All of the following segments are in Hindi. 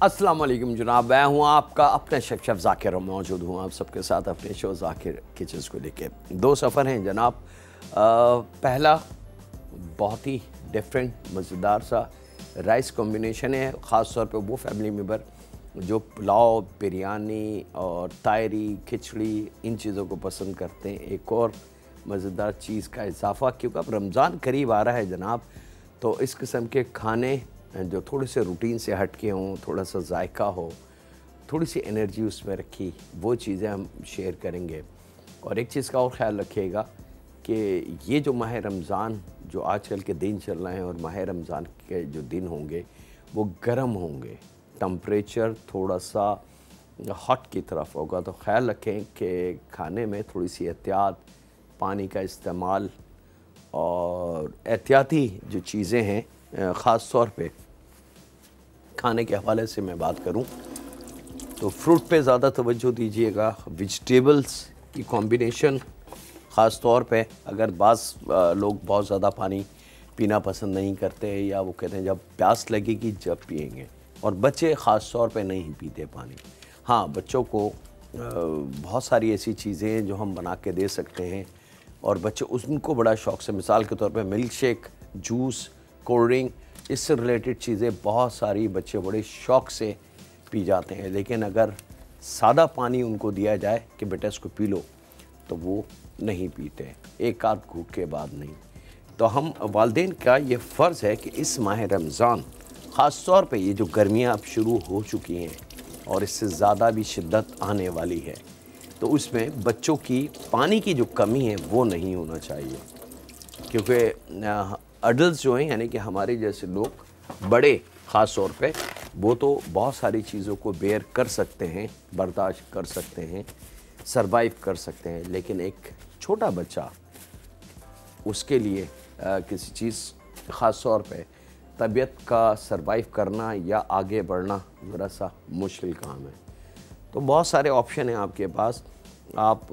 अस्सलाम वालेकुम जनाब, मैं हूँ आपका अपने शेफ ज़ाकिर और मौजूद हूँ आप सबके साथ अपने शो ज़ाकिर किचन्स को लेके। दो सफ़र हैं जनाब। पहला बहुत ही डिफरेंट मज़ेदार सा राइस कॉम्बिनेशन है, ख़ास तौर पे वो फैमिली मेम्बर जो पुलाव, बिरयानी और तायरी, खिचड़ी इन चीज़ों को पसंद करते हैं। एक और मज़ेदार चीज़ का इजाफ़ा, क्योंकि अब रमज़ान करीब आ रहा है जनाब, तो इस किस्म के खाने जो थोड़े से रूटीन से हट के हों, थोड़ा सा जायका हो, थोड़ी सी एनर्जी उसमें रखी, वो चीज़ें हम शेयर करेंगे। और एक चीज़ का और ख़्याल रखिएगा कि ये जो माह रमज़ान जो आजकल के दिन चल रहे हैं और माह रमज़ान के जो दिन होंगे वो गर्म होंगे, टम्परेचर थोड़ा सा हॉट की तरफ होगा, तो ख़्याल रखें कि खाने में थोड़ी सी एहतियात, पानी का इस्तेमाल और एहतियाती जो चीज़ें हैं, ख़ास तौर पे खाने के हवाले से मैं बात करूं तो फ्रूट पे ज़्यादा तवज्जो दीजिएगा। वेजिटेबल्स की कॉम्बिनेशन ख़ास तौर पे, अगर बाज़ लोग बहुत ज़्यादा पानी पीना पसंद नहीं करते या वो कहते हैं जब प्यास लगेगी जब पिएंगे, और बच्चे ख़ास तौर पे नहीं पीते पानी। हाँ, बच्चों को बहुत सारी ऐसी चीज़ें हैं जो हम बना के दे सकते हैं और बच्चे उनको बड़ा शौक़ से, मिसाल के तौर पे milk shake, juice, cold drink, इससे रिलेटेड चीज़ें बहुत सारी बच्चे बड़े शौक़ से पी जाते हैं। लेकिन अगर सादा पानी उनको दिया जाए कि बेटा इसको पी लो, तो वो नहीं पीते, एक आध घूंट के बाद नहीं। तो हम वालिदैन का ये फ़र्ज़ है कि इस माह रमज़ान ख़ास तौर पे, ये जो गर्मियाँ अब शुरू हो चुकी हैं और इससे ज़्यादा भी शिद्दत आने वाली है, तो उसमें बच्चों की पानी की जो कमी है वो नहीं होना चाहिए। क्योंकि अडल्ट जो हैं, यानी कि हमारे जैसे लोग, बड़े ख़ास तौर पे, वो तो बहुत सारी चीज़ों को बेयर कर सकते हैं, बर्दाश्त कर सकते हैं, सरवाइव कर सकते हैं, लेकिन एक छोटा बच्चा, उसके लिए किसी चीज़ ख़ास तौर पे तबीयत का सरवाइव करना या आगे बढ़ना ज़रा सा मुश्किल काम है। तो बहुत सारे ऑप्शन हैं आपके पास। आप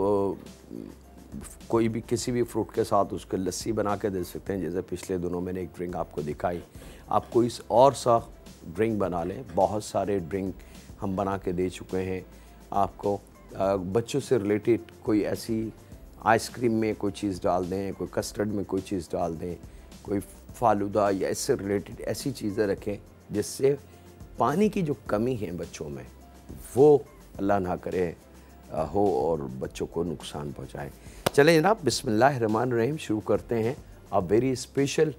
कोई भी किसी भी फ्रूट के साथ उसको लस्सी बना के दे सकते हैं, जैसे पिछले दिनों मैंने एक ड्रिंक आपको दिखाई। आप कोई और सा ड्रिंक बना लें, बहुत सारे ड्रिंक हम बना के दे चुके हैं आपको। बच्चों से रिलेटेड कोई ऐसी आइसक्रीम में कोई चीज़ डाल दें, कोई कस्टर्ड में कोई चीज़ डाल दें, कोई फालूदा या इससे रिलेटेड ऐसी चीज़ें रखें जिससे पानी की जो कमी है बच्चों में वो अल्लाह ना करे हो और बच्चों को नुकसान पहुंचाए। चलें जनाब, बिस्मिल्लाहिर्रहमानिर्रहीम, शुरू करते हैं। अ वेरी स्पेशल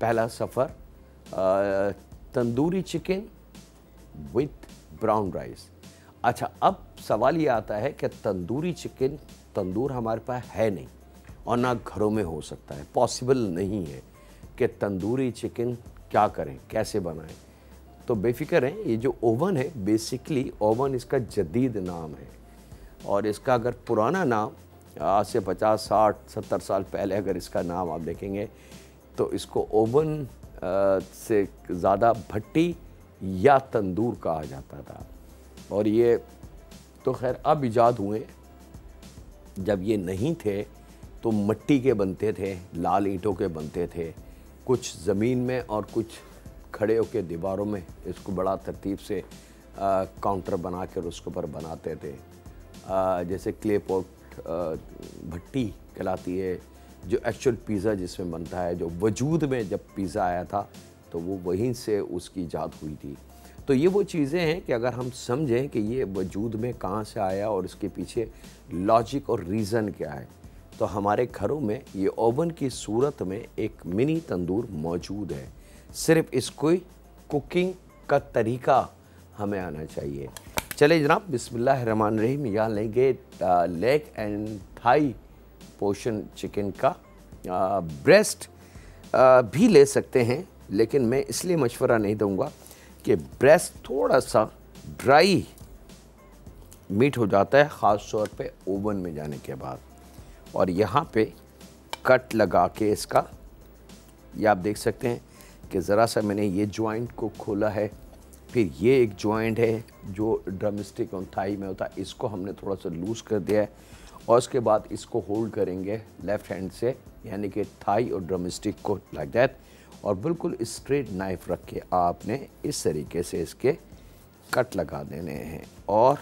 पहला सफ़र, tandoori chicken with brown rice. अच्छा, अब सवाल ये आता है कि तंदूरी चिकन, तंदूर हमारे पास है नहीं और ना घरों में हो सकता है, पॉसिबल नहीं है कि तंदूरी चिकन क्या करें, कैसे बनाएं। तो बेफिक्र हैं, ये जो ओवन है, बेसिकली ओवन इसका जदीद नाम है, और इसका अगर पुराना नाम आज से 50, 60, 70 साल पहले अगर इसका नाम आप देखेंगे तो इसको ओवन से ज़्यादा भट्टी या तंदूर कहा जाता था। और ये तो खैर अब इजाद हुए, जब ये नहीं थे तो मिट्टी के बनते थे, लाल ईंटों के बनते थे, कुछ ज़मीन में और कुछ खड़े होकर दीवारों में इसको बड़ा तरतीब से काउंटर बना कर उसके ऊपर बनाते थे। जैसे क्ले पॉट भट्टी कहलाती है, जो एक्चुअल पिज़्ज़ा जिसमें बनता है, जो वजूद में जब पिज़्ज़ा आया था तो वो वहीं से उसकी ईजाद हुई थी। तो ये वो चीज़ें हैं कि अगर हम समझें कि ये वजूद में कहाँ से आया और इसके पीछे लॉजिक और रीज़न क्या है, तो हमारे घरों में ये ओवन की सूरत में एक मिनी तंदूर मौजूद है। सिर्फ इसको कुकिंग का तरीका हमें आना चाहिए। चले जनाब, बिस्मिल्लाहिर्रहमानिर्रहीम। यहाँ लेंगे leg and thigh portion chicken का। ब्रेस्ट भी ले सकते हैं, लेकिन मैं इसलिए मशवरा नहीं दूंगा कि ब्रेस्ट थोड़ा सा ड्राई मीट हो जाता है, ख़ास तौर पे ओवन में जाने के बाद। और यहाँ पे कट लगा के इसका, ये आप देख सकते हैं कि ज़रा सा मैंने ये जॉइंट को खोला है, फिर ये एक जॉइंट है जो ड्रमस्टिक और थाई में होता है, इसको हमने थोड़ा सा लूज़ कर दिया है, और उसके बाद इसको होल्ड करेंगे लेफ़्ट हैंड से, यानी कि थाई और ड्रमस्टिक को लाइक दैट, और बिल्कुल स्ट्रेट नाइफ़ रख के आपने इस तरीके से इसके कट लगा देने हैं और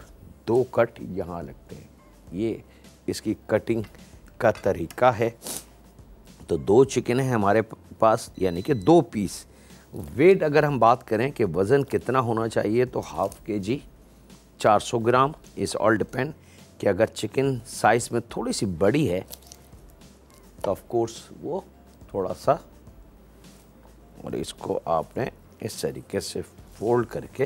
2 कट यहाँ लगते हैं। ये इसकी कटिंग का तरीका है। तो 2 चिकन है हमारे पास, यानी कि 2 पीस। वेट अगर हम बात करें कि वज़न कितना होना चाहिए, तो हाफ़ kg 400 ग्राम। इस ऑल डिपेंड कि अगर चिकन साइज़ में थोड़ी सी बड़ी है तो ऑफ कोर्स वो थोड़ा सा, और इसको आपने इस तरीके से फोल्ड करके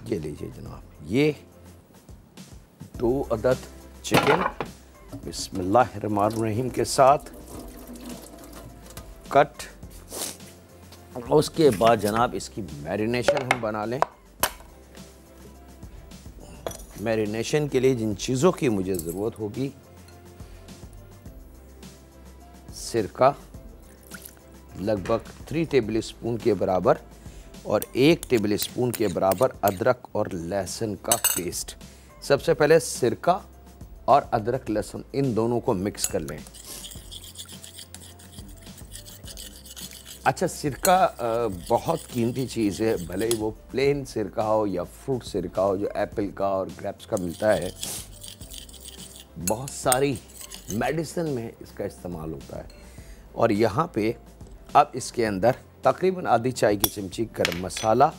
ये लीजिए जनाब, ये 2 अदद चिकन बिस्मिल्लाहिर्रहमानिर्रहीम के साथ कट। उसके बाद जनाब इसकी मैरिनेशन हम बना लें। मैरिनेशन के लिए जिन चीज़ों की मुझे ज़रूरत होगी, सिरका लगभग 3 टेबल स्पून के बराबर और 1 टेबल स्पून के बराबर अदरक और लहसुन का पेस्ट। सबसे पहले सिरका और अदरक लहसुन इन दोनों को मिक्स कर लें। अच्छा, सिरका बहुत कीमती चीज़ है, भले ही वो प्लेन सिरका हो या फ्रूट सिरका हो जो एप्पल का और ग्रेप्स का मिलता है। बहुत सारी मेडिसिन में इसका इस्तेमाल होता है। और यहाँ पे अब इसके अंदर तकरीबन आधी चाय की चमची गरम मसाला,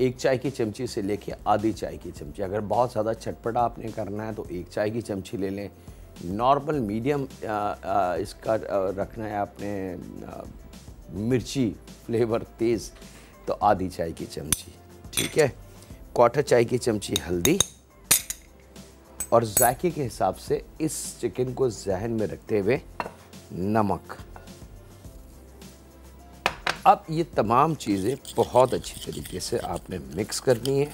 1 चाय की चमची से लेके आधी चाय की चमची। अगर बहुत ज़्यादा चटपटा आपने करना है तो 1 चाय की चमची ले लें। नॉर्मल मीडियम इसका रखना है आपने, मिर्ची फ्लेवर तेज़, तो आधी चाय की चमची, ठीक है। 1/4 चाय की चमची हल्दी और जायके के हिसाब से इस चिकन को जहन में रखते हुए नमक। अब ये तमाम चीज़ें बहुत अच्छी तरीके से आपने मिक्स करनी है।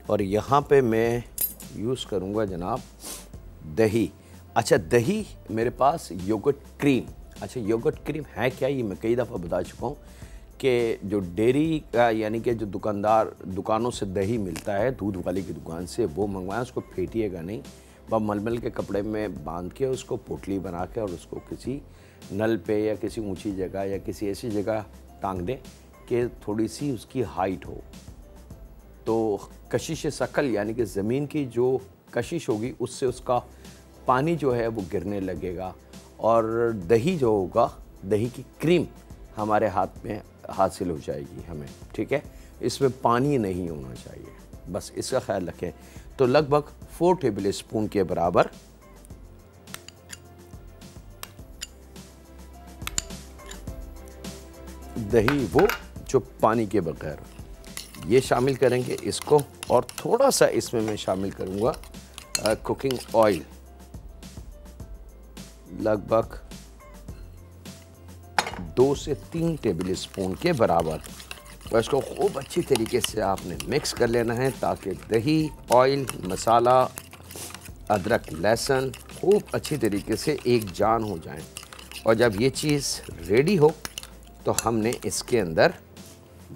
और यहाँ पे मैं यूज़ करूँगा जनाब दही। अच्छा, दही मेरे पास योगर्ट क्रीम। अच्छा, योगर्ट क्रीम है क्या, ये मैं कई दफ़ा बता चुका हूँ कि जो डेयरी का यानी कि जो दुकानों से दही मिलता है, दूध वाले की दुकान से, वो मंगवाएं। उसको फेंटिएगा नहीं, वह मलमल के कपड़े में बांध के उसको पोटली बना के और उसको किसी नल पे या किसी ऊंची जगह या किसी ऐसी जगह टांग दें कि थोड़ी सी उसकी हाइट हो। तो कशिश शकल यानी कि ज़मीन की जो कशिश होगी उससे उसका पानी जो है वो गिरने लगेगा और दही जो होगा, दही की क्रीम हमारे हाथ में हासिल हो जाएगी हमें, ठीक है। इसमें पानी नहीं होना चाहिए, बस इसका ख्याल रखें। तो लगभग 4 टेबल स्पून के बराबर दही, वो जो पानी के बगैर, ये शामिल करेंगे इसको। और थोड़ा सा इसमें मैं शामिल करूँगा कुकिंग ऑयल, लगभग 2 से 3 टेबल स्पून के बराबर। तो इसको खूब अच्छी तरीके से आपने मिक्स कर लेना है ताकि दही, ऑयल, मसाला, अदरक, लहसुन खूब अच्छी तरीके से एक जान हो जाएं। और जब ये चीज़ रेडी हो तो हमने इसके अंदर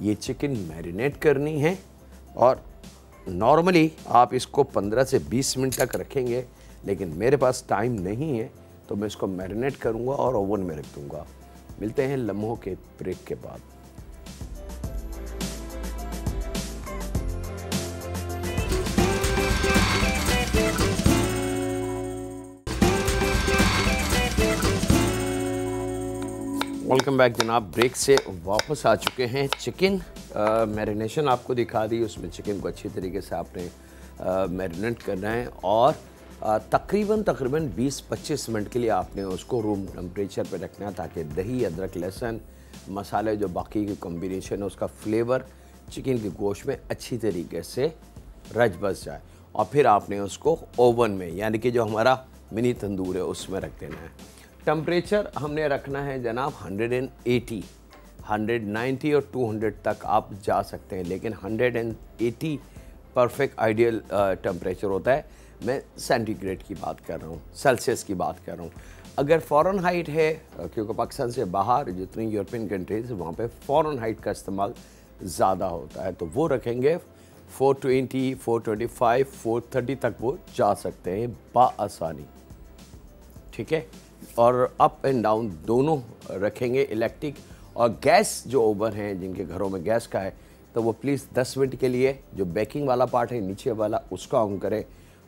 ये चिकन मैरिनेट करनी है। और नॉर्मली आप इसको 15 से 20 मिनट तक रखेंगे, लेकिन मेरे पास टाइम नहीं है तो मैं इसको मैरिनेट करूँगा और ओवन में रख दूँगा। मिलते हैं लम्हों के ब्रेक के बाद। वेलकम बैक जनाब, ब्रेक से वापस आ चुके हैं। चिकन मैरिनेशन आपको दिखा दी, उसमें चिकन को अच्छी तरीके से आपने मैरिनेट करना है और तकरीबन 20-25 मिनट के लिए आपने उसको रूम टेम्परेचर पे रखना है ताकि दही, अदरक, लहसुन, मसाले जो बाकी की कॉम्बिनेशन है उसका फ्लेवर चिकन के गोश्त में अच्छी तरीके से रच बस जाए। और फिर आपने उसको ओवन में यानी कि जो हमारा मिनी तंदूर है उसमें रख देना है। टेम्परेचर हमने रखना है जनाब 180, 190 और 200 तक आप जा सकते हैं, लेकिन 180 परफेक्ट आइडियल टेम्परेचर होता है। मैं सेंटीग्रेड की बात कर रहा हूँ, सेल्सियस की बात कर रहा हूँ। अगर फ़ारेनहाइट है, क्योंकि पाकिस्तान से बाहर जितनी यूरोपियन कंट्रीज़ वहाँ पे फ़ारेनहाइट का इस्तेमाल ज़्यादा होता है, तो वो रखेंगे 420, 425, 430 तक वो जा सकते हैं बाआसानी, ठीक है। और अप एंड डाउन दोनों रखेंगे इलेक्ट्रिक। और गैस जो ओवन है, जिनके घरों में गैस का है, तो वो प्लीज़ 10 मिनट के लिए जो बेकिंग वाला पार्ट है नीचे वाला उसका ऑन करें,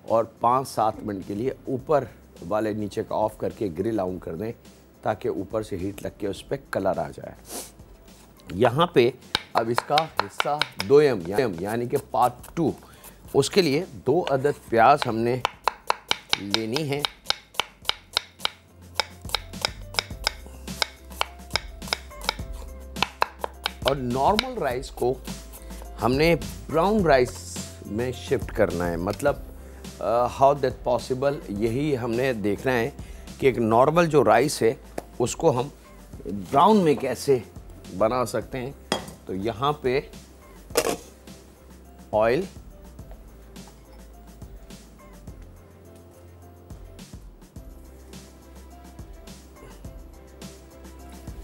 और 5-7 मिनट के लिए ऊपर वाले नीचे का ऑफ करके ग्रिल ऑन कर दें, ताकि ऊपर से हीट लग के उस पर कलर आ जाए। यहाँ पे अब इसका हिस्सा 2M यानी कि पार्ट 2, उसके लिए 2 अदद प्याज हमने लेनी है। और नॉर्मल राइस को हमने ब्राउन राइस में शिफ्ट करना है। मतलब हाउ दैट पॉसिबल, यही हमने देखना है कि एक नॉर्मल जो राइस है उसको हम ब्राउन में कैसे बना सकते हैं। तो यहाँ पे ऑयल,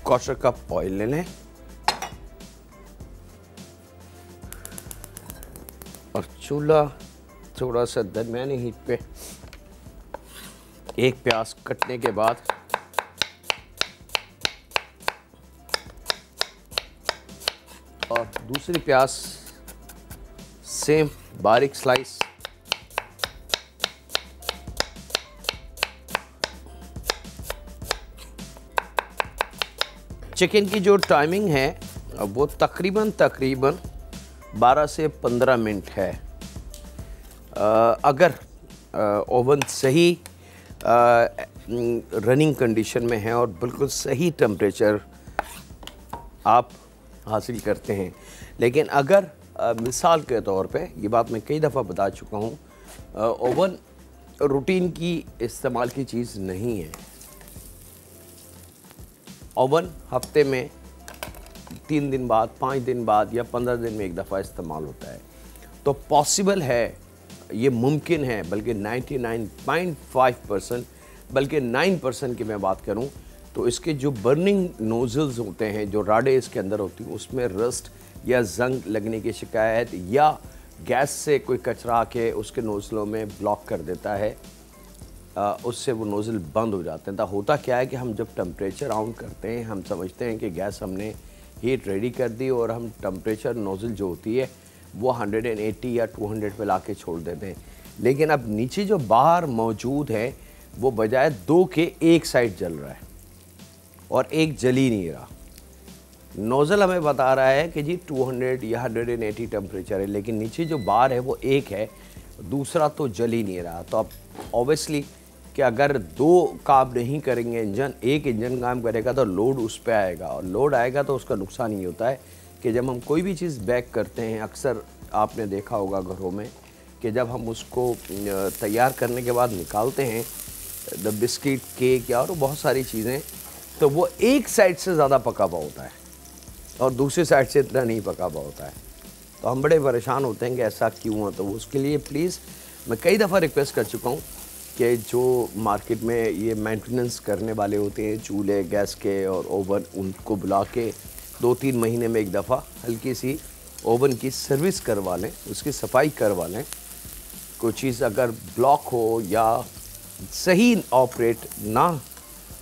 क्वार्टर कप ऑयल ले लें, और चूल्हा थोड़ा सा दरमियानी हीट पे। एक प्याज कटने के बाद और दूसरी प्याज सेम बारीक स्लाइस। चिकन की जो टाइमिंग है वो तकरीबन 12 से 15 मिनट है। अगर ओवन सही रनिंग कंडीशन में है और बिल्कुल सही टेम्परेचर आप हासिल करते हैं। लेकिन अगर मिसाल के तौर पे, ये बात मैं कई दफ़ा बता चुका हूँ, ओवन रूटीन की इस्तेमाल की चीज़ नहीं है। ओवन हफ्ते में 3 दिन बाद, 5 दिन बाद या 15 दिन में एक दफ़ा इस्तेमाल होता है। तो पॉसिबल है, ये मुमकिन है, बल्कि 99.5%, बल्कि 9% की मैं बात करूं तो इसके जो बर्निंग नोज़ल्स होते हैं, जो राडें इसके अंदर होती हैं, उसमें रस्ट या जंग लगने की शिकायत, या गैस से कोई कचरा आके उसके नोज़लों में ब्लॉक कर देता है, उससे वो नोज़ल बंद हो जाते हैं। तो होता क्या है कि हम जब टेम्परेचर ऑन करते हैं, हम समझते हैं कि गैस हमने हीट रेडी कर दी, और हम टेम्परेचर नोज़ल जो होती है वो 180 या 200 पे ला के छोड़ देते हैं। लेकिन अब नीचे जो बाहर मौजूद है वो बजाय 2 के एक साइड जल रहा है और एक जल ही नहीं रहा। नोज़ल हमें बता रहा है कि जी 200 या 180 टेम्परेचर है, लेकिन नीचे जो बार है वो एक है, दूसरा तो जल ही नहीं रहा। तो अब ऑब्वियसली कि अगर 2 काम नहीं करेंगे इंजन, एक इंजन काम करेगा तो लोड उस पर आएगा, और लोड आएगा तो उसका नुकसान ये होता है कि जब हम कोई भी चीज़ बेक करते हैं, अक्सर आपने देखा होगा घरों में कि जब हम उसको तैयार करने के बाद निकालते हैं, द बिस्किट, केक या और बहुत सारी चीज़ें, तो वो एक साइड से ज़्यादा पका हुआ होता है और दूसरी साइड से इतना नहीं पका हुआ होता है। तो हम बड़े परेशान होते हैं कि ऐसा क्यों है। तो उसके लिए प्लीज़ मैं कई दफ़ा रिक्वेस्ट कर चुका हूँ कि जो मार्केट में ये मेंटेनेंस करने वाले होते हैं चूल्हे, गैस के और ओवन, उनको बुला के 2-3 महीने में एक दफ़ा हल्की सी ओवन की सर्विस करवा लें, उसकी सफाई करवा लें। कोई चीज़ अगर ब्लॉक हो या सही ऑपरेट ना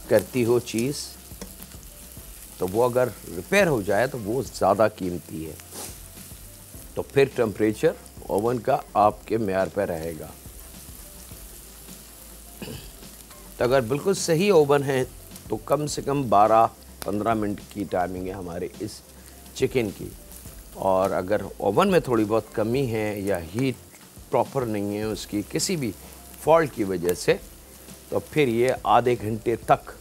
करती हो चीज़, तो वो अगर रिपेयर हो जाए तो वो ज़्यादा कीमती है। तो फिर टेम्परेचर ओवन का आपके मेयार पर रहेगा। तो अगर बिल्कुल सही ओवन है तो कम से कम 12-15 मिनट की टाइमिंग है हमारे इस चिकन की। और अगर ओवन में थोड़ी बहुत कमी है या हीट प्रॉपर नहीं है उसकी किसी भी फॉल्ट की वजह से, तो फिर ये आधे घंटे तक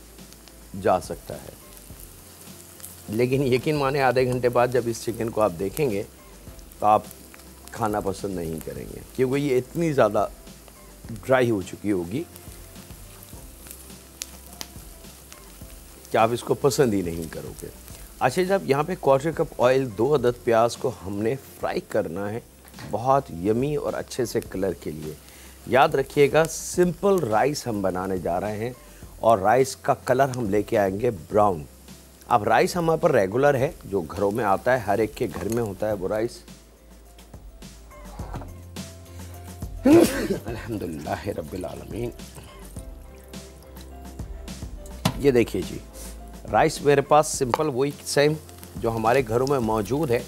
जा सकता है। लेकिन यकीन माने आधे घंटे बाद जब इस चिकन को आप देखेंगे तो आप खाना पसंद नहीं करेंगे, क्योंकि ये इतनी ज़्यादा ड्राई हो चुकी होगी कि आप इसको पसंद ही नहीं करोगे। अच्छा, जब यहाँ पे 1/4 कप ऑयल, 2 अदद प्याज को हमने फ्राई करना है बहुत यमी और अच्छे से कलर के लिए। याद रखिएगा, सिंपल राइस हम बनाने जा रहे हैं और राइस का कलर हम लेके आएंगे ब्राउन। अब राइस हमारे पर रेगुलर है, जो घरों में आता है, हर एक के घर में होता है वो राइस। अल्हम्दुलिल्लाह रब्बिल आलमीन। ये देखिए जी, राइस मेरे पास सिंपल वही सेम जो हमारे घरों में मौजूद है।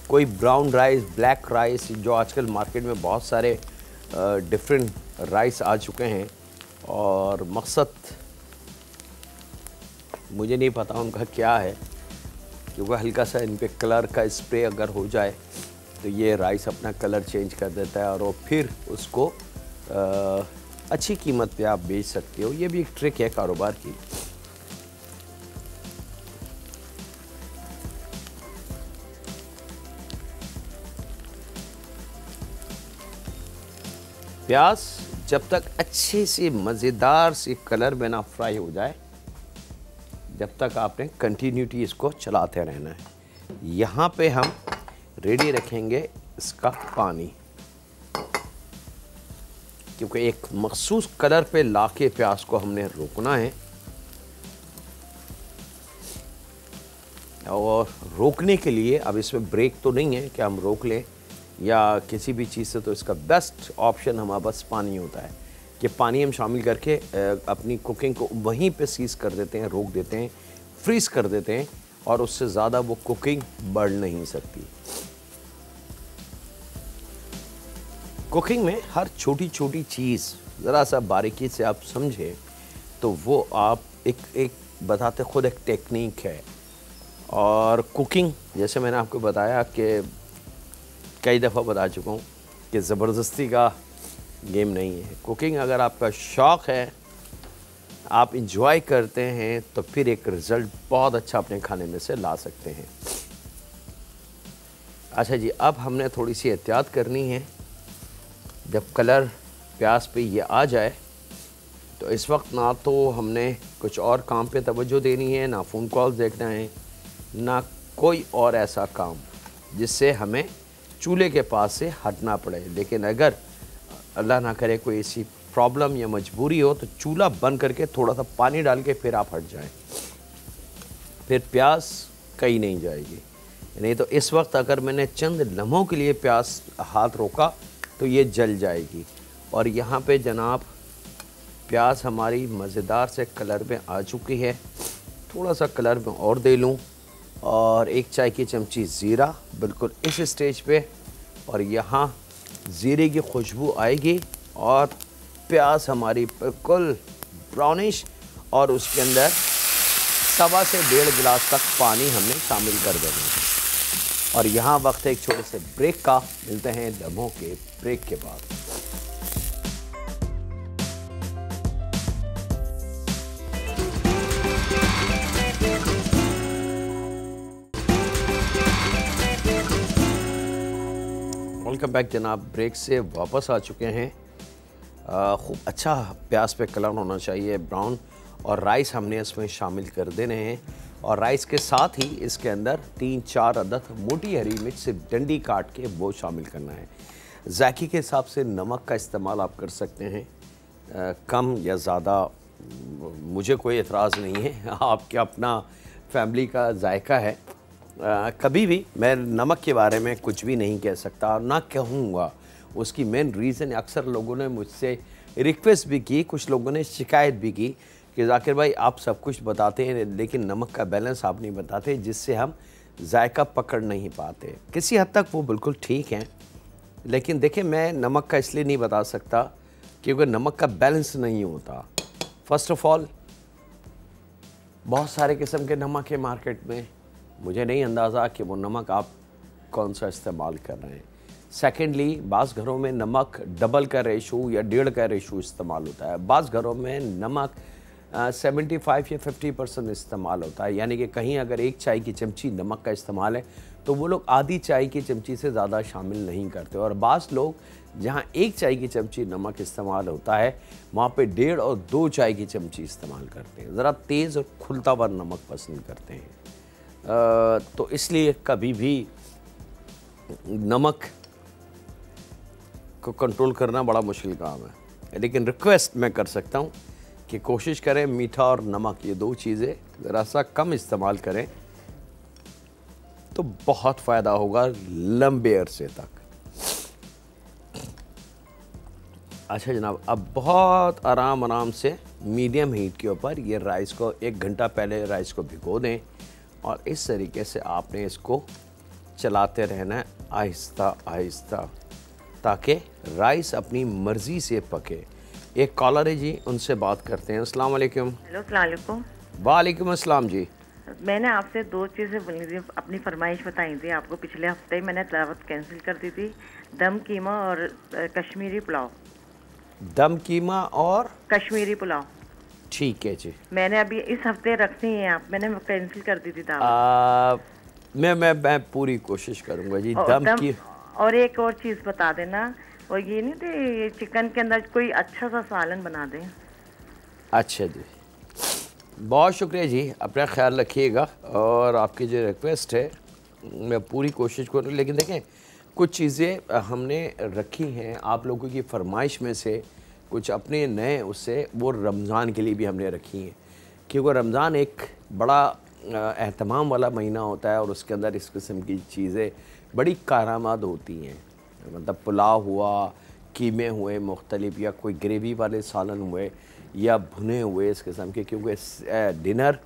कोई ब्राउन राइस, ब्लैक राइस, जो आजकल मार्केट में बहुत सारे डिफरेंट राइस आ चुके हैं, और मकसद मुझे नहीं पता उनका क्या है, क्योंकि हल्का सा इन पे कलर का स्प्रे अगर हो जाए तो ये राइस अपना कलर चेंज कर देता है और वो फिर उसको अच्छी कीमत पे आप बेच सकते हो। ये भी एक ट्रिक है कारोबार की। प्याज जब तक अच्छे से मज़ेदार से कलर में ना फ्राई हो जाए, जब तक आपने कंटिन्यूटी इसको चलाते रहना है। यहाँ पे हम रेडी रखेंगे इसका पानी, क्योंकि एक मखसूस कलर पे लाके प्याज को हमने रोकना है। और रोकने के लिए अब इसमें ब्रेक तो नहीं है कि हम रोक लें या किसी भी चीज़ से, तो इसका बेस्ट ऑप्शन हमारे पास पानी होता है कि पानी हम शामिल करके अपनी कुकिंग को वहीं पे सीज कर देते हैं, रोक देते हैं, फ्रीज़ कर देते हैं, और उससे ज़्यादा वो कुकिंग बढ़ नहीं सकती। कुकिंग में हर छोटी छोटी चीज़ ज़रा सा बारीकी से आप समझें तो वो आप एक बताते खुद एक टेक्निक है। और कुकिंग जैसे मैंने आपको बताया कि कई दफ़ा बता चुका हूँ कि ज़बरदस्ती का गेम नहीं है। कुकिंग अगर आपका शौक़ है, आप इंजॉय करते हैं, तो फिर एक रिज़ल्ट बहुत अच्छा अपने खाने में से ला सकते हैं। अच्छा जी, अब हमने थोड़ी सी एहतियात करनी है। जब कलर प्याज पे ये आ जाए तो इस वक्त ना तो हमने कुछ और काम पे तवज्जो देनी है, ना फ़ोन कॉल्स देखना है, ना कोई और ऐसा काम जिससे हमें चूल्हे के पास से हटना पड़े। लेकिन अगर अल्लाह ना करे कोई ऐसी प्रॉब्लम या मजबूरी हो तो चूल्हा बंद करके थोड़ा सा पानी डाल के फिर आप हट जाएं, फिर प्याज कहीं नहीं जाएगी। नहीं तो इस वक्त अगर मैंने चंद लम्हों के लिए प्याज हाथ रोका तो ये जल जाएगी। और यहाँ पे जनाब प्याज हमारी मज़ेदार से कलर में आ चुकी है। थोड़ा सा कलर में और दे लूँ, और 1 चाय की चमची ज़ीरा बिल्कुल इस स्टेज पे, और यहाँ ज़ीरे की खुशबू आएगी और प्याज हमारी बिल्कुल ब्राउनिश, और उसके अंदर 1.25 से 1.5 गिलास तक पानी हमने शामिल कर देना है। और यहाँ वक्त है एक छोटे से ब्रेक का। मिलते हैं लम्हों के ब्रेक के बाद। वेलकम बैक जनाब, ब्रेक से वापस आ चुके हैं। खूब अच्छा प्याज पे कलर होना चाहिए ब्राउन, और राइस हमने इसमें शामिल कर देने हैं। और राइस के साथ ही इसके अंदर 3-4 अदद मोटी हरी मिर्च से डंडी काट के वो शामिल करना है। जायके के हिसाब से नमक का इस्तेमाल आप कर सकते हैं, कम या ज़्यादा मुझे कोई एतराज़ नहीं है। आपके अपना फैमिली का जायका है। कभी भी मैं नमक के बारे में कुछ भी नहीं कह सकता और ना कहूँगा। उसकी मेन रीज़न, अक्सर लोगों ने मुझसे रिक्वेस्ट भी की, कुछ लोगों ने शिकायत भी की कि जाकिर भाई आप सब कुछ बताते हैं लेकिन नमक का बैलेंस आप नहीं बताते, जिससे हम जायका पकड़ नहीं पाते। किसी हद तक वो बिल्कुल ठीक हैं, लेकिन देखिए मैं नमक का इसलिए नहीं बता सकता क्योंकि नमक का बैलेंस नहीं होता। फ़र्स्ट ऑफ़ ऑल बहुत सारे किस्म के नमक है मार्केट में, मुझे नहीं अंदाज़ा कि वो नमक आप कौन सा इस्तेमाल कर रहे हैं। सेकेंडली बाज़ घरों में नमक डबल का रेशो या 1.5 का रेशो इस्तेमाल होता है। बाज़ घरों में नमक 75 या 50% इस्तेमाल होता है, यानी कि कहीं अगर 1 चाय की चमची नमक का इस्तेमाल है तो वो लोग आधी चाय की चमची से ज़्यादा शामिल नहीं करते। और बाज़ लोग जहाँ 1 चाय की चमची नमक इस्तेमाल होता है वहाँ पे 1.5 और 2 चाय की चमची इस्तेमाल करते हैं। ज़रा तेज़ और खुलता हुआ नमक पसंद करते हैं। तो इसलिए कभी भी नमक को कंट्रोल करना बड़ा मुश्किल काम है, लेकिन रिक्वेस्ट मैं कर सकता हूँ कि कोशिश करें मीठा और नमक ये 2 चीज़ें ज़रा सा कम इस्तेमाल करें तो बहुत फ़ायदा होगा लंबे अरसे तक। अच्छा जनाब, अब बहुत आराम आराम से मीडियम हीट के ऊपर ये राइस को 1 घंटा पहले राइस को भिगो दें और इस तरीके से आपने इसको चलाते रहना है आहिस्ता आहिस्ता, ताकि राइस अपनी मर्ज़ी से पके। एक कॉलर है जी, उनसे बात करते हैं। अस्सलाम वालेकुम। हेलो, अस्सलाम वालेकुम। वालेकुम अस्सलाम जी। मैंने आपसे 2 चीज़ें बोलनी थी, अपनी फरमाइश बताई थी आपको। पिछले हफ्ते ही मैंने दावत कैंसिल कर दी थी। दम कीमा और कश्मीरी पुलाव। दम कीमा और कश्मीरी पुलाव ठीक है जी। मैंने अभी इस हफ्ते रखनी है, आप मैंने कैंसिल कर दी थी दावत। मैं पूरी कोशिश करूँगा जी। और दम की और एक और चीज़ बता देना, और ये नहीं थे चिकन के अंदर कोई अच्छा सा सालन बना दें। अच्छा जी, बहुत शुक्रिया जी, अपना ख्याल रखिएगा। और आपकी जो रिक्वेस्ट है मैं पूरी कोशिश करूँ, लेकिन देखें कुछ चीज़ें हमने रखी हैं आप लोगों की फरमाइश में से, कुछ अपने नए उससे, वो रमज़ान के लिए भी हमने रखी हैं, क्योंकि रमज़ान एक बड़ा एहतमाम वाला महीना होता है और उसके अंदर इस किस्म की चीज़ें बड़ी कारआमद होती हैं। मतलब पुलाव हुआ, कीमे हुए मुख्तलिफ, या कोई ग्रेवी वाले सालन हुए, या भुने हुए इस किस्म के, क्योंकि डिनर,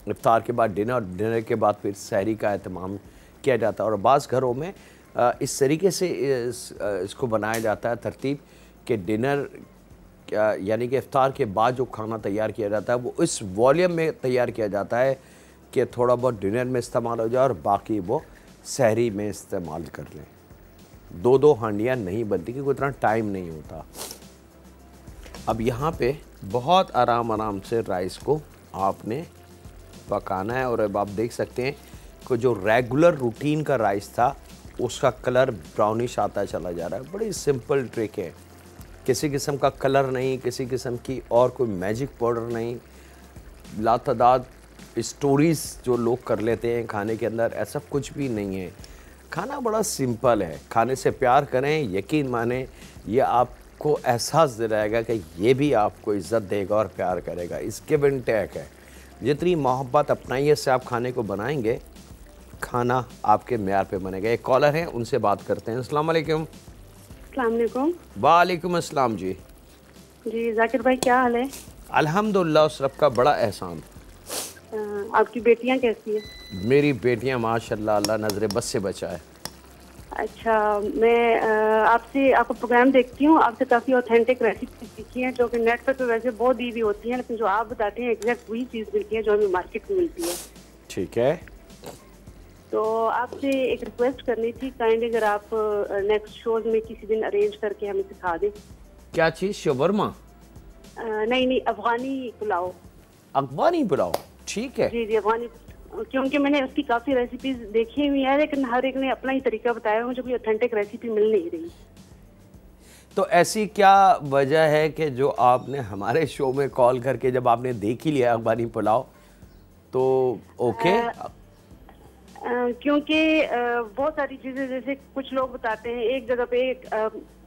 इफ्तार के बाद डिनर, और डिनर के बाद फिर सहरी का एहतमाम किया जाता है। और बाज़ घरों में इस तरीके से इसको बनाया जाता है तरतीब कि डिनर यानी कि इफ्तार के बाद जो खाना तैयार किया जाता है वो इस वॉल्यूम में तैयार किया जाता है कि थोड़ा बहुत डिनर में इस्तेमाल हो जाए और बाकी वो सहरी में इस्तेमाल कर लें। 2-2 हांडियाँ नहीं बनती क्योंकि उतना टाइम नहीं होता। अब यहाँ पे बहुत आराम आराम से राइस को आपने पकाना है। और अब आप देख सकते हैं कि जो रेगुलर रूटीन का राइस था उसका कलर ब्राउनिश आता चला जा रहा है। बड़ी सिंपल ट्रिक है, किसी किस्म का कलर नहीं, किसी किस्म की और कोई मैजिक पाउडर नहीं। लातादाद स्टोरीज़ जो लोग कर लेते हैं खाने के अंदर, ऐसा कुछ भी नहीं है। खाना बड़ा सिंपल है, खाने से प्यार करें, यकीन माने ये आपको एहसास दिलाएगा कि ये भी आपको इज़्ज़त देगा और प्यार करेगा। इसके गिव एंड टेक है, जितनी मोहब्बत अपनाइए से आप खाने को बनाएंगे, खाना आपके म्यार पे बनेगा। एक कॉलर है, उनसे बात करते हैं। अस्सलाम वालेकुम। अस्सलाम वालेकुम। वालेकुम अस्सलाम जी। जी जाकिर भाई, क्या हाल है? अल्हम्दुलिल्लाह, उस रब का बड़ा एहसान। आपकी बेटियां कैसी हैं? मेरी बेटियां माशाल्लाह, अल्लाह नजरे बस से बचाए। अच्छा, मैं आपका प्रोग्राम देखती हूँ, आपसे काफ़ी ऑथेंटिक रेसिपी सीखी हैं जो कि नेट पर तो वैसे बहुत दी हुई होती हैं, लेकिन जो आप बताते हैं एग्जैक्ट वही चीज़ मिलती है जो हमें मार्केट में मिलती है। ठीक है, तो आपसे एक रिक्वेस्ट करनी थी, काइंडली अगर आप नेक्स्ट शोज में किसी दिन अरेंज करके हमें सिखा दें। क्या चीज़? शवरमा? नहीं, अफगानी पुलाव। अफगानी पुलाव, ठीक है जी, अफगानी, क्योंकि मैंने उसकी काफ़ी रेसिपीज देखी हुई है, लेकिन हर एक ने अपना ही तरीका बताया, मुझे कोई ऑथेंटिक रेसिपी मिल नहीं रही। तो ऐसी क्या वजह है कि जो आपने हमारे शो में कॉल करके जब आपने देख ही लिया अफगानी पुलाव तो ओके? क्योंकि बहुत सारी चीज़ें, जैसे कुछ लोग बताते हैं एक जगह पे एक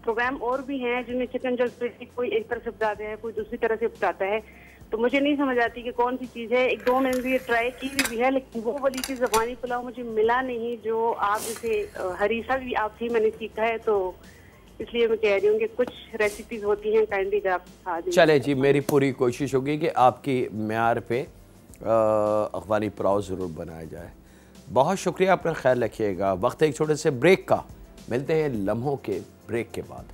प्रोग्राम और भी हैं जिनमें चिकन जल्द कोई एक तरह से बताते हैं, कोई दूसरी तरह से बताता है, तो मुझे नहीं समझ आती कि कौन सी चीज़ है। 1-2 मैंने भी ट्राई की भी है, लेकिन वो वाली चीज़ अफगानी पुलाव मुझे मिला नहीं जो आप जैसे हरीसा भी आपसे मैंने सीखा है, तो इसलिए मैं कह रही हूँ कि कुछ रेसिपीज होती हैं काइंडली आप सिखा दें। चले जी, मेरी पूरी कोशिश होगी कि आपकी म्यार पे अफगानी पुलाव ज़रूर बनाया जाए। बहुत शुक्रिया, अपना ख्याल रखिएगा। वक्त एक छोटे से ब्रेक का, मिलते हैं लम्हों के ब्रेक के बाद।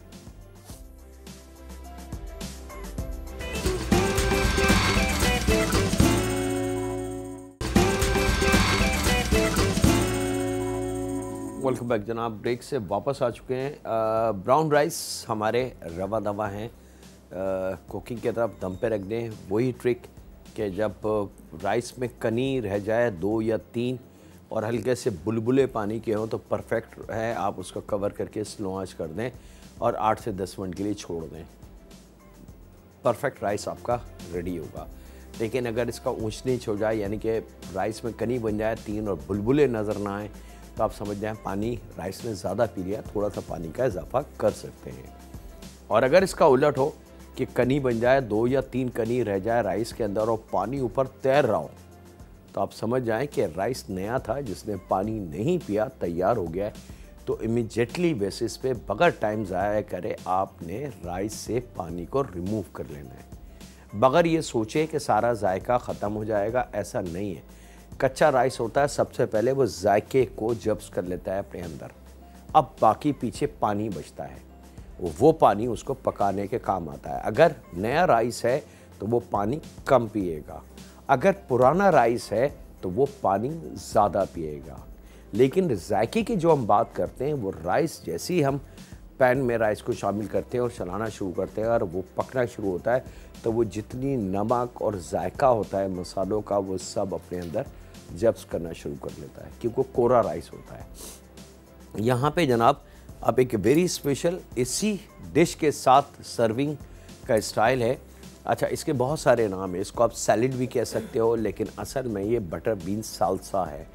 वेलकम बैक जनाब, ब्रेक से वापस आ चुके हैं। ब्राउन राइस हमारे रवा दवा हैं, कुकिंग की तरफ दम पे रख दें। वही ट्रिक कि जब राइस में कनी रह जाए 2 या 3 और हल्के से बुलबुले पानी के हों तो परफेक्ट है। आप उसको कवर करके स्लो आंच कर दें और 8 से 10 मिनट के लिए छोड़ दें, परफेक्ट राइस आपका रेडी होगा। लेकिन अगर इसका ऊंच नीच हो जाए, यानी कि राइस में कनी बन जाए 3 और बुलबुले नज़र ना आए, तो आप समझ जाएं पानी राइस ने ज़्यादा पी लिया, थोड़ा सा पानी का इजाफा कर सकते हैं। और अगर इसका उलट हो कि कनी बन जाए, 2 या 3 कनी रह जाए राइस के अंदर और पानी ऊपर तैर रहा हो, तो आप समझ जाएं कि राइस नया था जिसने पानी नहीं पिया, तैयार हो गया है। तो इमीडिएटली बेसिस पे बगैर टाइम ज़ाया करे आपने राइस से पानी को रिमूव कर लेना है, बगैर ये सोचे कि सारा जायका ख़त्म हो जाएगा, ऐसा नहीं है। कच्चा राइस होता है, सबसे पहले वो जायके को जब्स कर लेता है अपने अंदर, अब बाकी पीछे पानी बचता है, वो पानी उसको पकाने के काम आता है। अगर नया राइस है तो वो पानी कम पिएगा, अगर पुराना राइस है तो वो पानी ज़्यादा पिएगा। लेकिन जायके की जो हम बात करते हैं, वो राइस जैसे ही हम पैन में राइस को शामिल करते हैं और चलाना शुरू करते हैं और वो पकना शुरू होता है, तो वो जितनी नमक और जायका होता है मसालों का, वो सब अपने अंदर जब्स करना शुरू कर लेता है, क्योंकि कोरा राइस होता है। यहाँ पे जनाब अब एक वेरी स्पेशल इसी डिश के साथ सर्विंग का स्टाइल है। अच्छा, इसके बहुत सारे नाम हैं, इसको आप सैलिड भी कह सकते हो, लेकिन असल में ये बटर बीन साल्सा है।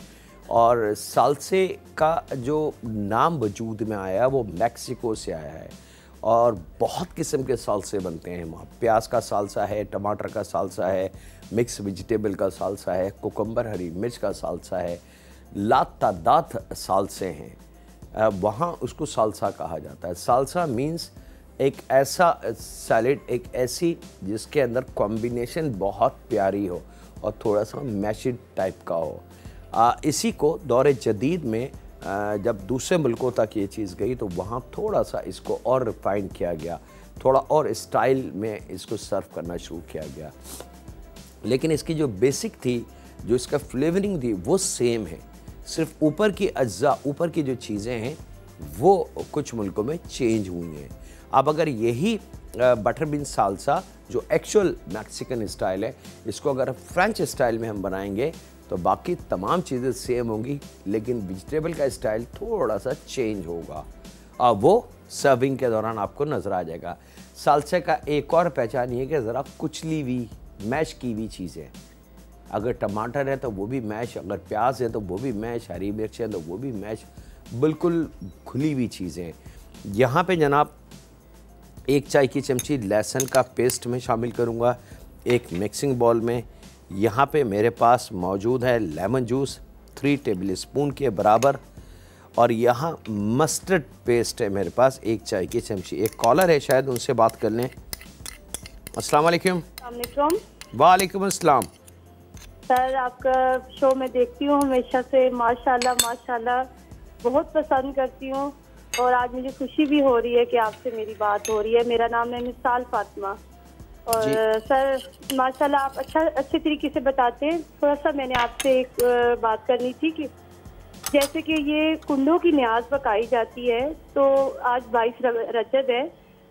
और साल्से का जो नाम वजूद में आया वो मैक्सिको से आया है, और बहुत किस्म के साल्से बनते हैं वहाँ। प्याज का साल्सा है, टमाटर का साल्सा है, मिक्स वेजिटेबल का साल्सा है, कुकम्बर हरी मिर्च का साल्सा है, लातादात साल्से हैं, वहाँ उसको साल्सा कहा जाता है। साल्सा मीन्स एक ऐसा सैलेड, एक ऐसी जिसके अंदर कॉम्बिनेशन बहुत प्यारी हो और थोड़ा सा मैशिड टाइप का हो। इसी को दौरे जदीद में जब दूसरे मुल्कों तक ये चीज़ गई तो वहाँ थोड़ा सा इसको और रिफाइन किया गया, थोड़ा और स्टाइल में इसको सर्व करना शुरू किया गया। लेकिन इसकी जो बेसिक थी, जो इसका फ्लेवरिंग थी, वो सेम है, सिर्फ ऊपर की अज्जा, ऊपर की जो चीज़ें हैं वो कुछ मुल्कों में चेंज हुई हैं। अब अगर यही बटर बीन साल्सा जो एक्चुअल मैक्सिकन स्टाइल है, इसको अगर फ्रेंच स्टाइल में हम बनाएंगे तो बाकी तमाम चीज़ें सेम होंगी, लेकिन वेजिटेबल का स्टाइल थोड़ा सा चेंज होगा, और वो सर्विंग के दौरान आपको नज़र आ जाएगा। साल्से का एक और पहचान ये है कि ज़रा कुचली हुई, मैश की हुई चीज़ें, अगर टमाटर है तो वो भी मैश, अगर प्याज है तो वो भी मैश, हरी मिर्च है तो वो भी मैश, बिल्कुल खुली हुई चीज़ें। यहाँ पे जनाब 1 चाय की चमची लहसुन का पेस्ट में शामिल करूँगा एक मिक्सिंग बाउल में। यहाँ पे मेरे पास मौजूद है लेमन जूस 3 टेबल स्पून के बराबर, और यहाँ मस्टर्ड पेस्ट है मेरे पास 1 चाय की चमची। एक कॉलर है, शायद उनसे बात कर लें। अस्सलाम वालेकुम। वालेकुम अस्सलाम। सर, आपका शो मैं देखती हूँ हमेशा से, माशाल्लाह माशाल्लाह बहुत पसंद करती हूँ, और आज मुझे खुशी भी हो रही है कि आपसे मेरी बात हो रही है। मेरा नाम है मिसाल फातिमा, और सर माशाल्लाह आप अच्छे तरीके से बताते हैं। थोड़ा सा मैंने आपसे एक बात करनी थी कि जैसे कि ये कुंडों की न्याज पकाई जाती है, तो आज 22 रजब है,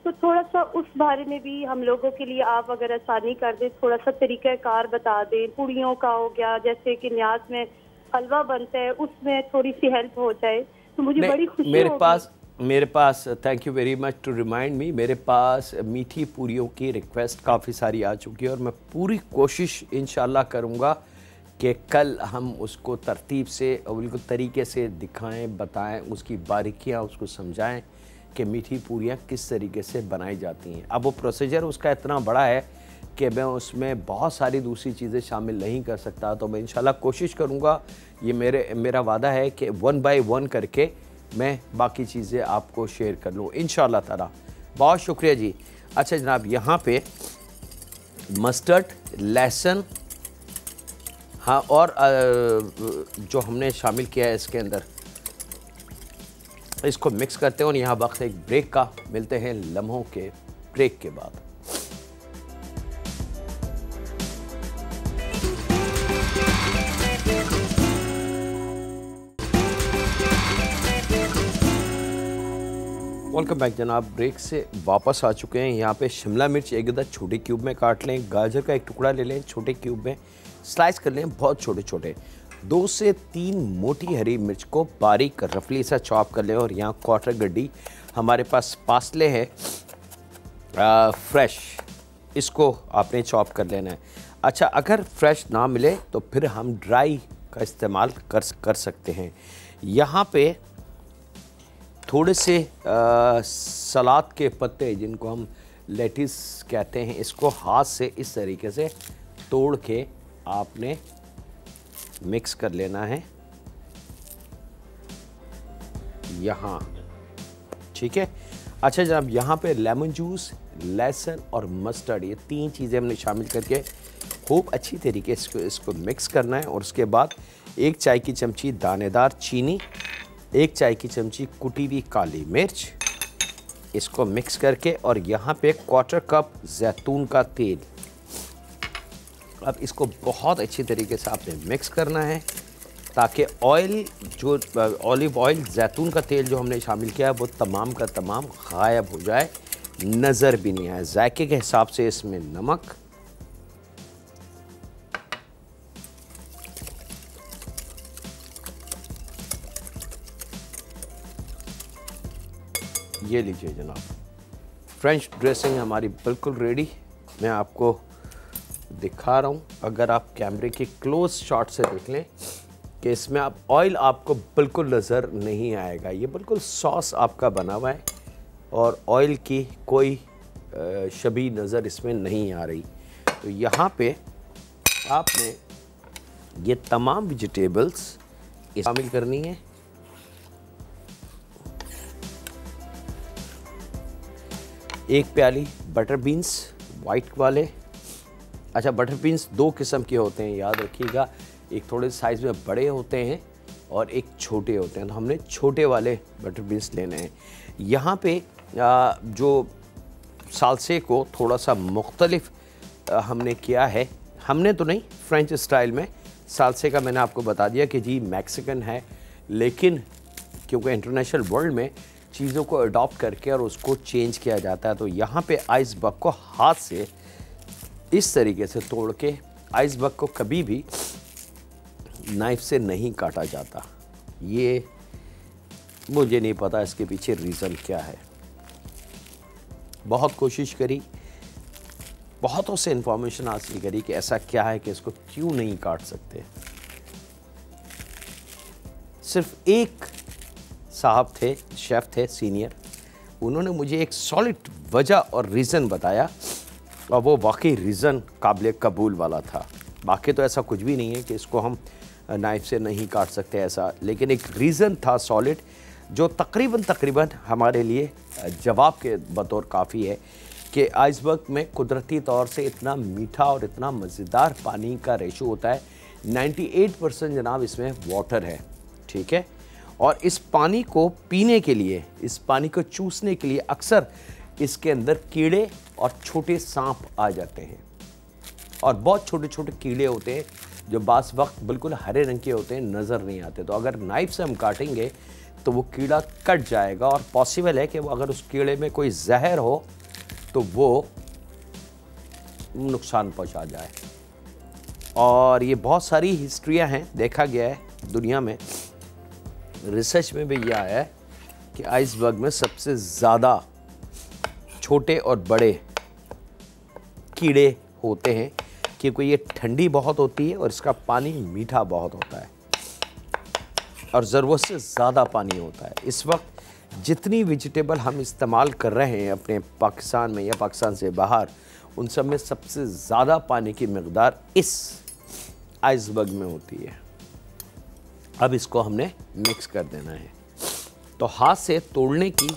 तो थोड़ा सा उस बारे में भी हम लोगों के लिए आप अगर आसानी कर दें, थोड़ा सा तरीक़ाकार बता दें। पूड़ियों का हो गया, जैसे कि न्याज में हलवा बनता है, उसमें थोड़ी सी हेल्प हो जाए तो मुझे बड़ी खुशी होगी। मेरे पास thank you very much to remind me, मेरे पास मीठी पूरियों की रिक्वेस्ट काफ़ी सारी आ चुकी है, और मैं पूरी कोशिश इंशाल्लाह करूँगा कि कल हम उसको तरतीब से और बिल्कुल तरीके से दिखाएं, बताएं, उसकी बारीकियां उसको समझाएं कि मीठी पूरियां किस तरीके से बनाई जाती हैं। अब वो प्रोसीजर उसका इतना बड़ा है कि मैं उसमें बहुत सारी दूसरी चीज़ें शामिल नहीं कर सकता, तो मैं इंशाल्लाह कोशिश करूँगा, ये मेरा वादा है कि 1 बाय 1 करके मैं बाकी चीज़ें आपको शेयर कर लूँ इंशाल्लाह ताला। बहुत शुक्रिया जी। अच्छा जनाब, यहाँ पे मस्टर्ड, लहसुन, हाँ, और जो हमने शामिल किया है इसके अंदर, इसको मिक्स करते हैं, और यहाँ वक्त एक ब्रेक का, मिलते हैं लम्हों के ब्रेक के बाद। वेलकम बैक जनाब, ब्रेक से वापस आ चुके हैं। यहाँ पे शिमला मिर्च एक अदद छोटे क्यूब में काट लें, गाजर का एक टुकड़ा ले लें, छोटे क्यूब में स्लाइस कर लें, बहुत छोटे छोटे। 2 से 3 मोटी हरी मिर्च को बारीक रफली सा चॉप कर लें, और यहाँ क्वार्टर गड्डी हमारे पास पासले है फ्रेश, इसको आपने चॉप कर लेना है। अच्छा, अगर फ्रेश ना मिले तो फिर हम ड्राई का इस्तेमाल कर सकते हैं। यहाँ पे थोड़े से सलाद के पत्ते, जिनको हम लेटिस कहते हैं, इसको हाथ से इस तरीके से तोड़ के आपने मिक्स कर लेना है। यहाँ, ठीक है। अच्छा जनाब, यहाँ पे लेमन जूस, लहसुन और मस्टर्ड, ये 3 चीज़ें हमने शामिल करके खूब अच्छी तरीके से इसको मिक्स करना है। और उसके बाद 1 चाय की चमची दानेदार चीनी, 1 चाय की चमची कुटी हुई काली मिर्च, इसको मिक्स करके, और यहाँ पे 1/4 कप जैतून का तेल। अब इसको बहुत अच्छी तरीके से आपने मिक्स करना है ताकि ऑयल, जो ऑलिव ऑयल, जैतून का तेल जो हमने शामिल किया है वो तमाम का तमाम गायब हो जाए, नज़र भी नहीं आए। जायके के हिसाब से इसमें नमक, ये लीजिए जनाब, फ्रेंच ड्रेसिंग हमारी बिल्कुल रेडी। मैं आपको दिखा रहा हूँ, अगर आप कैमरे के क्लोज शॉट से देख लें कि इसमें आप ऑयल आपको बिल्कुल नज़र नहीं आएगा। ये बिल्कुल सॉस आपका बना हुआ है और ऑयल की कोई शबी नज़र इसमें नहीं आ रही। तो यहाँ पे आपने ये तमाम वेजिटेबल्स शामिल करनी है। एक प्याली बटर बीन्स वाइट वाले। अच्छा, बटर बीन्स 2 किस्म के होते हैं, याद रखिएगा, एक थोड़े साइज़ में बड़े होते हैं और एक छोटे होते हैं। तो हमने छोटे वाले बटर बीन्स लेने हैं। यहाँ पे जो सालसे को थोड़ा सा मुख्तलिफ हमने किया है, हमने तो नहीं, फ्रेंच स्टाइल में। सालसे का मैंने आपको बता दिया कि जी मैक्सिकन है, लेकिन क्योंकि इंटरनेशनल वर्ल्ड में चीज़ों को अडॉप्ट करके और उसको चेंज किया जाता है। तो यहाँ पे आइसबर्ग को हाथ से इस तरीके से तोड़ के, आइसबर्ग को कभी भी नाइफ से नहीं काटा जाता। ये मुझे नहीं पता इसके पीछे रीज़न क्या है। बहुत कोशिश करी, बहुतों से इंफॉर्मेशन हासिल करी कि ऐसा क्या है कि इसको क्यों नहीं काट सकते। सिर्फ एक साहब थे, शेफ़ थे सीनियर, उन्होंने मुझे एक सॉलिड वजह और रीज़न बताया और वो वाकई रीज़न काबिल कबूल वाला था। बाकी तो ऐसा कुछ भी नहीं है कि इसको हम नाइफ से नहीं काट सकते ऐसा, लेकिन एक रीज़न था सॉलिड जो तकरीबन हमारे लिए जवाब के बतौर काफ़ी है कि आइसबर्ग में कुदरती तौर से इतना मीठा और इतना मज़ेदार पानी का रेशो होता है। 98% जनाब इसमें वाटर है, ठीक है। और इस पानी को पीने के लिए, इस पानी को चूसने के लिए अक्सर इसके अंदर कीड़े और छोटे सांप आ जाते हैं, और बहुत छोटे छोटे कीड़े होते हैं जो बास वक्त बिल्कुल हरे रंग के होते हैं, नज़र नहीं आते। तो अगर नाइफ से हम काटेंगे तो वो कीड़ा कट जाएगा, और पॉसिबल है कि वो अगर उस कीड़े में कोई जहर हो तो वो नुकसान पहुंचा जाए। और ये बहुत सारी हिस्ट्रियां हैं, देखा गया है दुनिया में, रिसर्च में भी यह आया है कि आइसबर्ग में सबसे ज़्यादा छोटे और बड़े कीड़े होते हैं क्योंकि ये ठंडी बहुत होती है और इसका पानी मीठा बहुत होता है और ज़रूरत से ज़्यादा पानी होता है। इस वक्त जितनी वेजिटेबल हम इस्तेमाल कर रहे हैं अपने पाकिस्तान में या पाकिस्तान से बाहर, उन सब में सबसे ज़्यादा पानी की मकदार इस आइसबर्ग में होती है। अब इसको हमने मिक्स कर देना है। तो हाथ से तोड़ने की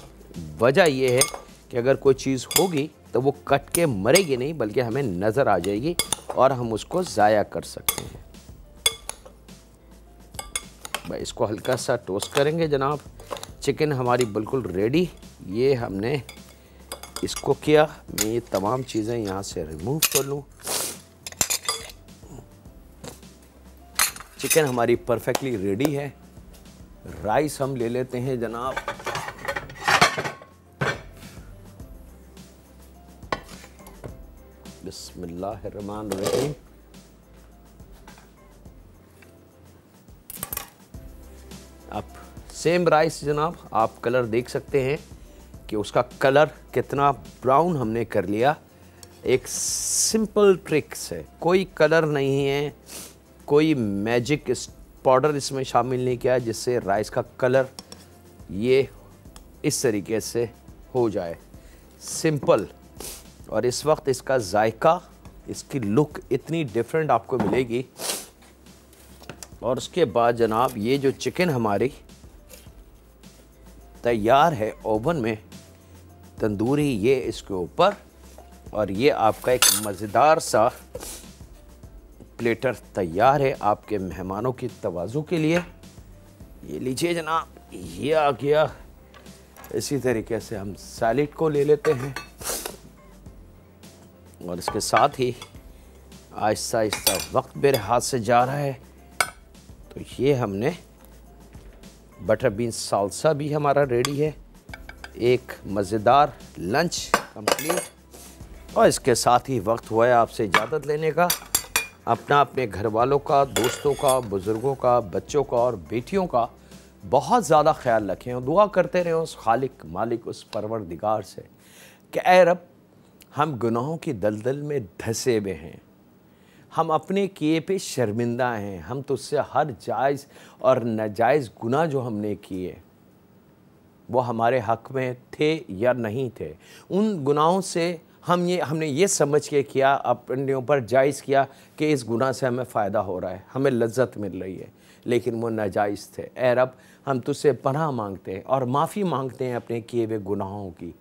वजह यह है कि अगर कोई चीज़ होगी तो वो कट के मरेगी नहीं, बल्कि हमें नज़र आ जाएगी और हम उसको ज़ाया कर सकते हैं। भाई इसको हल्का सा टोस्ट करेंगे जनाब। चिकन हमारी बिल्कुल रेडी। ये हमने इसको किया। मैं ये तमाम चीज़ें यहाँ से रिमूव कर लूँ। चिकन हमारी परफेक्टली रेडी है। राइस हम ले लेते हैं जनाब। बिस्मिल्लाहिर्रहमानिर्रहीम। अब सेम राइस जनाब, आप कलर देख सकते हैं कि उसका कलर कितना ब्राउन हमने कर लिया। एक सिंपल ट्रिक्स है, कोई कलर नहीं है, कोई मैजिक पाउडर इसमें शामिल नहीं किया जिससे राइस का कलर ये इस तरीके से हो जाए। सिंपल। और इस वक्त इसका जायका, इसकी लुक इतनी डिफरेंट आपको मिलेगी। और उसके बाद जनाब ये जो चिकन हमारी तैयार है ओवन में, तंदूरी ये इसके ऊपर, और ये आपका एक मज़ेदार सा प्लेटर तैयार है आपके मेहमानों की तवाज़ु के लिए। ये लीजिए जनाब, ये आ गया। इसी तरीके से हम सैलेड को ले लेते हैं और इसके साथ ही आहिस्ता आहिस्ता वक्त मेरे हाथ से जा रहा है, तो ये हमने बटर बीन सालसा भी हमारा रेडी है। एक मज़ेदार लंच कंप्लीट। और इसके साथ ही वक्त हुआ है आपसे इजाज़त लेने का। अपने घर वालों का, दोस्तों का, बुज़ुर्गों का, बच्चों का और बेटियों का बहुत ज़्यादा ख्याल रखें और दुआ करते रहें उस खालिक मालिक, उस परवरदिगार से कि ऐ रब, हम गुनाहों की दलदल में धंसे हुए हैं, हम अपने किए पे शर्मिंदा हैं, हम तुझसे हर जायज़ और नाजायज़ गुनाह जो हमने किए वो हमारे हक़ में थे या नहीं थे, उन गुनाहों से हमने ये समझ के किया, अपने ऊपर जायज़ किया कि इस गुनाह से हमें फ़ायदा हो रहा है, हमें लज्जत मिल रही है, लेकिन वो नाजायज़ थे। ऐ रब, हम तुझसे पनाह मांगते हैं और माफ़ी मांगते हैं अपने किए हुए गुनाहों की।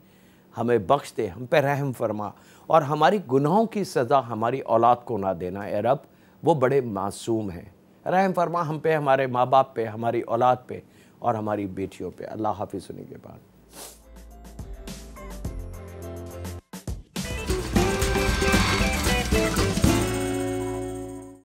हमें बख्श दे, हम पे रहम फरमा और हमारी गुनाहों की सज़ा हमारी औलाद को ना देना। ऐ रब, वो बड़े मासूम हैं, रहम फरमा हम पे, हमारे माँ बाप पे, हमारी औलाद पे और हमारी बेटियों पे। अल्लाह हाफ़िज़। सुनी के बाद